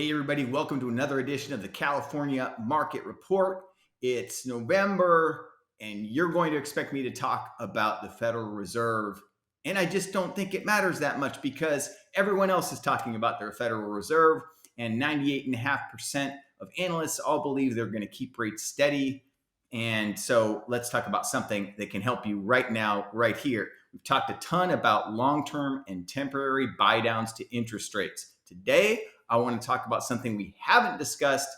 Hey everybody, welcome to another edition of the California Market Report. It's November and you're going to expect me to talk about the Federal Reserve. And I just don't think it matters that much because everyone else is talking about their Federal Reserve and 98.5% of analysts all believe they're going to keep rates steady. And so let's talk about something that can help you right now, right here. We've talked a ton about long-term and temporary buy downs to interest rates. Today, I want to talk about something we haven't discussed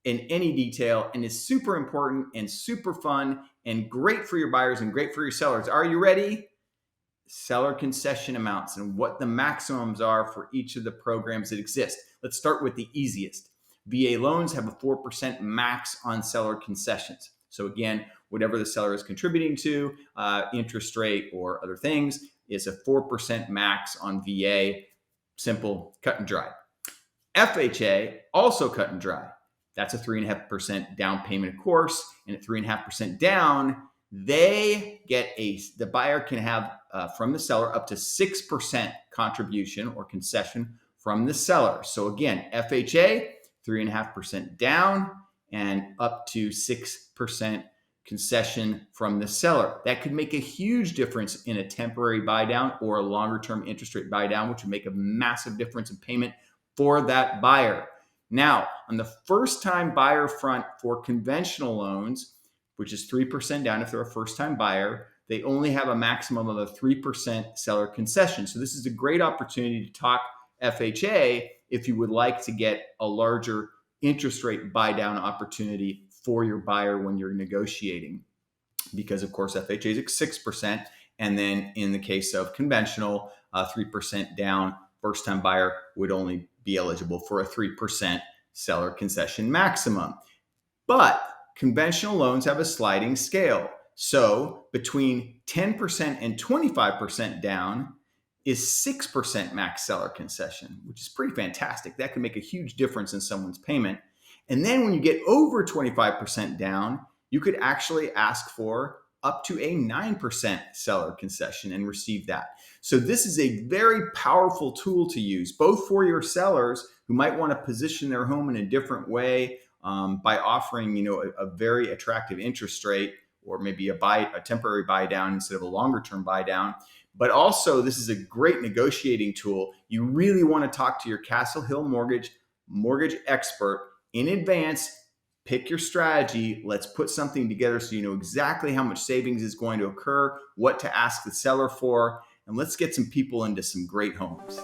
in any detail and is super important and super fun and great for your buyers and great for your sellers. Are you ready? Seller concession amounts and what the maximums are for each of the programs that exist. Let's start with the easiest. VA loans have a 4% max on seller concessions. So again, whatever the seller is contributing to, interest rate or other things, is a 4% max on VA. Simple, cut and dry. FHA, also cut and dry. That's a 3.5% down payment, of course, and at 3.5% down, the buyer can have from the seller up to 6% contribution or concession from the seller. So again, FHA, 3.5% down and up to 6% concession from the seller. That could make a huge difference in a temporary buy down or a longer term interest rate buy down, which would make a massive difference in payment for that buyer. Now, on the first time buyer front for conventional loans, which is 3% down if they're a first time buyer, they only have a maximum of a 3% seller concession. So this is a great opportunity to talk FHA if you would like to get a larger interest rate buy down opportunity for your buyer when you're negotiating. Because of course, FHA is at 6%. And then in the case of conventional, 3% down, first time buyer would only be eligible for a 3% seller concession maximum. But conventional loans have a sliding scale. So between 10% and 25% down is 6% max seller concession, which is pretty fantastic. That can make a huge difference in someone's payment. And then when you get over 25% down, you could actually ask for up to a 9% seller concession and receive that. So this is a very powerful tool to use, both for your sellers who might want to position their home in a different way by offering, a very attractive interest rate or maybe a temporary buy down instead of a longer term buy down. But also, this is a great negotiating tool. You really want to talk to your Castle Hill mortgage expert in advance. Pick your strategy. Let's put something together so you know exactly how much savings is going to occur, what to ask the seller for, and let's get some people into some great homes.